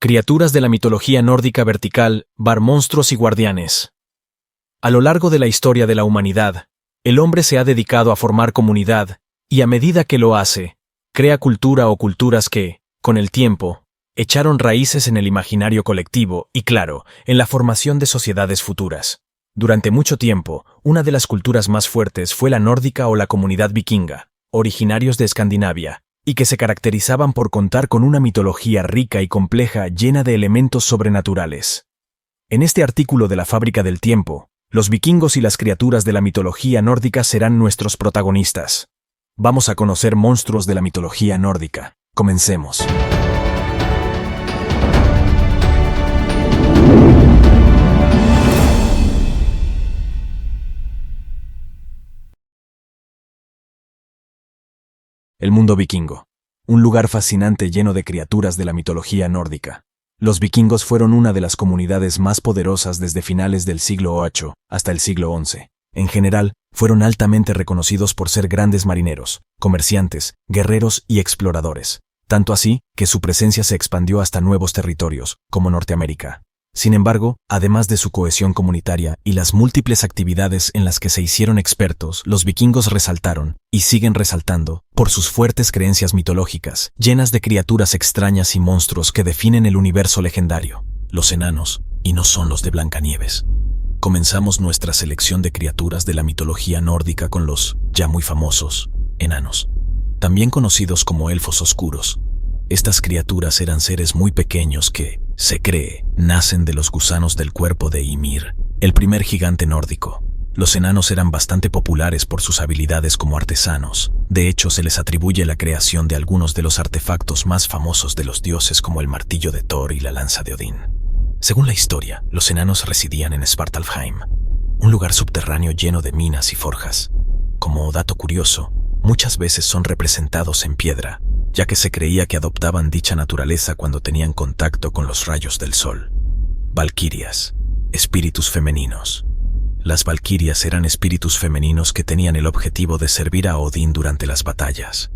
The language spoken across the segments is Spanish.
Criaturas de la mitología nórdica vertical, monstruos y guardianes. A lo largo de la historia de la humanidad, el hombre se ha dedicado a formar comunidad, y a medida que lo hace, crea cultura o culturas que, con el tiempo, echaron raíces en el imaginario colectivo y, claro, en la formación de sociedades futuras. Durante mucho tiempo, una de las culturas más fuertes fue la nórdica o la comunidad vikinga, originarios de Escandinavia, y que se caracterizaban por contar con una mitología rica y compleja llena de elementos sobrenaturales. En este artículo de la Fábrica del Tiempo, los vikingos y las criaturas de la mitología nórdica serán nuestros protagonistas. Vamos a conocer monstruos de la mitología nórdica. Comencemos. El mundo vikingo. Un lugar fascinante lleno de criaturas de la mitología nórdica. Los vikingos fueron una de las comunidades más poderosas desde finales del siglo VIII hasta el siglo XI. En general, fueron altamente reconocidos por ser grandes marineros, comerciantes, guerreros y exploradores. Tanto así que su presencia se expandió hasta nuevos territorios, como Norteamérica. Sin embargo, además de su cohesión comunitaria y las múltiples actividades en las que se hicieron expertos, los vikingos resaltaron, y siguen resaltando, por sus fuertes creencias mitológicas, llenas de criaturas extrañas y monstruos que definen el universo legendario, los enanos, y no son los de Blancanieves. Comenzamos nuestra selección de criaturas de la mitología nórdica con los, ya muy famosos, enanos, también conocidos como elfos oscuros. Estas criaturas eran seres muy pequeños que, se cree, nacen de los gusanos del cuerpo de Ymir, el primer gigante nórdico. Los enanos eran bastante populares por sus habilidades como artesanos. De hecho, se les atribuye la creación de algunos de los artefactos más famosos de los dioses como el martillo de Thor y la lanza de Odín. Según la historia, los enanos residían en Svartalfheim, un lugar subterráneo lleno de minas y forjas. Como dato curioso, muchas veces son representados en piedra, ya que se creía que adoptaban dicha naturaleza cuando tenían contacto con los rayos del sol. Valquirias, espíritus femeninos. Las valquirias eran espíritus femeninos que tenían el objetivo de servir a Odín durante las batallas.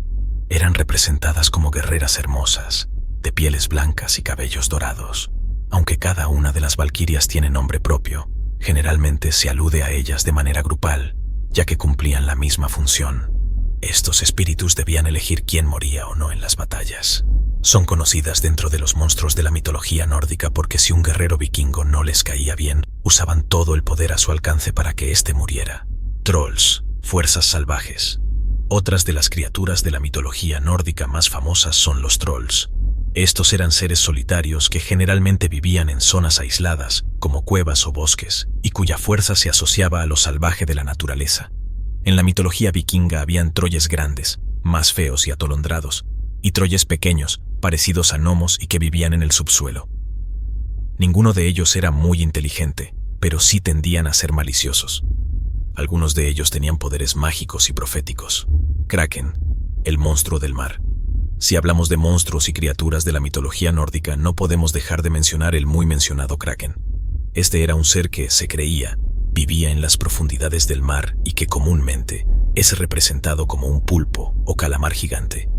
Eran representadas como guerreras hermosas, de pieles blancas y cabellos dorados. Aunque cada una de las valquirias tiene nombre propio, generalmente se alude a ellas de manera grupal, ya que cumplían la misma función. Estos espíritus debían elegir quién moría o no en las batallas. Son conocidas dentro de los monstruos de la mitología nórdica porque si un guerrero vikingo no les caía bien, usaban todo el poder a su alcance para que éste muriera. Trolls, fuerzas salvajes. Otras de las criaturas de la mitología nórdica más famosas son los trolls. Estos eran seres solitarios que generalmente vivían en zonas aisladas, como cuevas o bosques, y cuya fuerza se asociaba a lo salvaje de la naturaleza. En la mitología vikinga habían troyes grandes, más feos y atolondrados, y troyes pequeños, parecidos a gnomos y que vivían en el subsuelo. Ninguno de ellos era muy inteligente, pero sí tendían a ser maliciosos. Algunos de ellos tenían poderes mágicos y proféticos. Kraken, el monstruo del mar. Si hablamos de monstruos y criaturas de la mitología nórdica, no podemos dejar de mencionar el muy mencionado Kraken. Este era un ser que, se creía, vivía en las profundidades del mar y que comúnmente es representado como un pulpo o calamar gigante.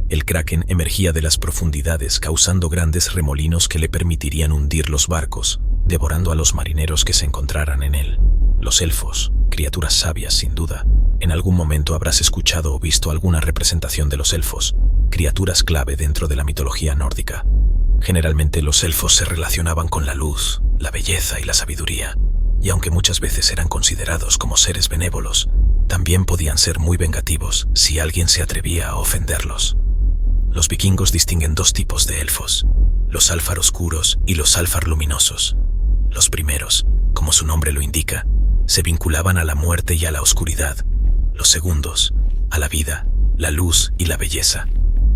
El kraken emergía de las profundidades causando grandes remolinos que le permitirían hundir los barcos, devorando a los marineros que se encontraran en él. Los elfos, criaturas sabias sin duda. En algún momento habrás escuchado o visto alguna representación de los elfos, criaturas clave dentro de la mitología nórdica. Generalmente los elfos se relacionaban con la luz, la belleza y la sabiduría. Y aunque muchas veces eran considerados como seres benévolos, también podían ser muy vengativos si alguien se atrevía a ofenderlos. Los vikingos distinguen dos tipos de elfos, los Alfar oscuros y los Alfar luminosos. Los primeros, como su nombre lo indica, se vinculaban a la muerte y a la oscuridad. Los segundos, a la vida, la luz y la belleza.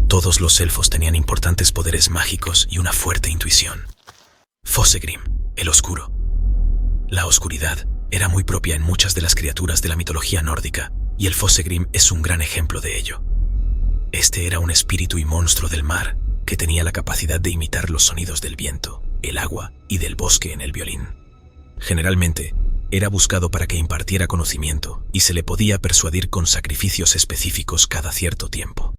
Todos los elfos tenían importantes poderes mágicos y una fuerte intuición. Fosegrim, el oscuro. La oscuridad era muy propia en muchas de las criaturas de la mitología nórdica, y el Fosegrim es un gran ejemplo de ello. Este era un espíritu y monstruo del mar que tenía la capacidad de imitar los sonidos del viento, el agua y del bosque en el violín. Generalmente, era buscado para que impartiera conocimiento y se le podía persuadir con sacrificios específicos cada cierto tiempo.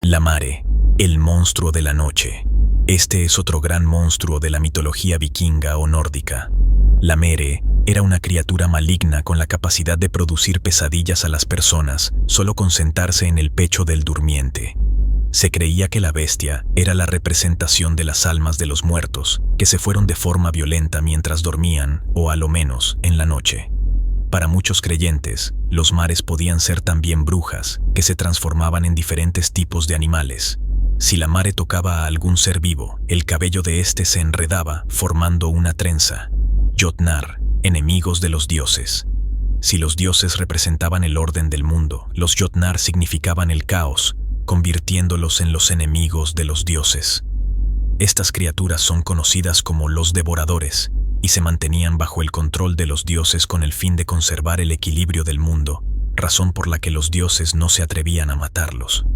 La Mare, el monstruo de la noche. Este es otro gran monstruo de la mitología vikinga o nórdica. La Mare era una criatura maligna con la capacidad de producir pesadillas a las personas solo con sentarse en el pecho del durmiente. Se creía que la bestia era la representación de las almas de los muertos que se fueron de forma violenta mientras dormían o a lo menos en la noche. Para muchos creyentes, los mares podían ser también brujas que se transformaban en diferentes tipos de animales. Si la mare tocaba a algún ser vivo, el cabello de éste se enredaba formando una trenza. Jotnar, enemigos de los dioses. Si los dioses representaban el orden del mundo, los Jotnar significaban el caos, convirtiéndolos en los enemigos de los dioses. Estas criaturas son conocidas como los devoradores y se mantenían bajo el control de los dioses con el fin de conservar el equilibrio del mundo, razón por la que los dioses no se atrevían a matarlos.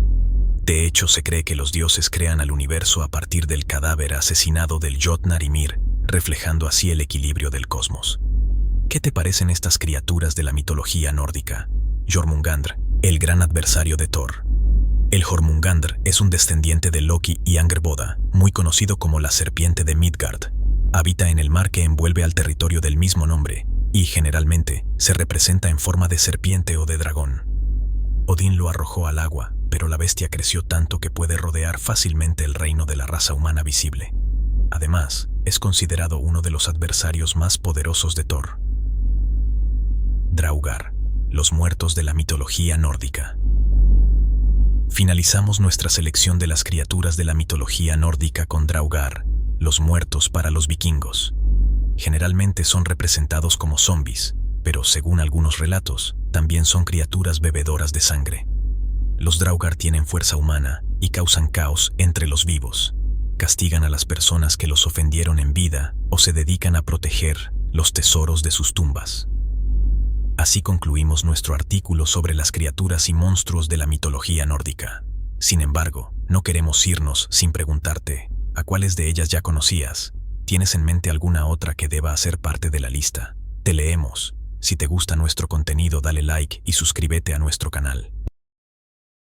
De hecho, se cree que los dioses crean al universo a partir del cadáver asesinado del Jotnar Ymir, reflejando así el equilibrio del cosmos. ¿Qué te parecen estas criaturas de la mitología nórdica? Jormungandr, el gran adversario de Thor. El Jormungandr es un descendiente de Loki y Angrboda, muy conocido como la serpiente de Midgard. Habita en el mar que envuelve al territorio del mismo nombre, y generalmente se representa en forma de serpiente o de dragón. Odín lo arrojó al agua, pero la bestia creció tanto que puede rodear fácilmente el reino de la raza humana visible. Además, es considerado uno de los adversarios más poderosos de Thor. Draugr, los muertos de la mitología nórdica. Finalizamos nuestra selección de las criaturas de la mitología nórdica con Draugr, los muertos para los vikingos. Generalmente son representados como zombies, pero según algunos relatos, también son criaturas bebedoras de sangre. Los Draugr tienen fuerza humana y causan caos entre los vivos. Castigan a las personas que los ofendieron en vida o se dedican a proteger los tesoros de sus tumbas. Así concluimos nuestro artículo sobre las criaturas y monstruos de la mitología nórdica. Sin embargo, no queremos irnos sin preguntarte, ¿a cuáles de ellas ya conocías? ¿Tienes en mente alguna otra que deba hacer parte de la lista? Te leemos. Si te gusta nuestro contenido, dale like y suscríbete a nuestro canal.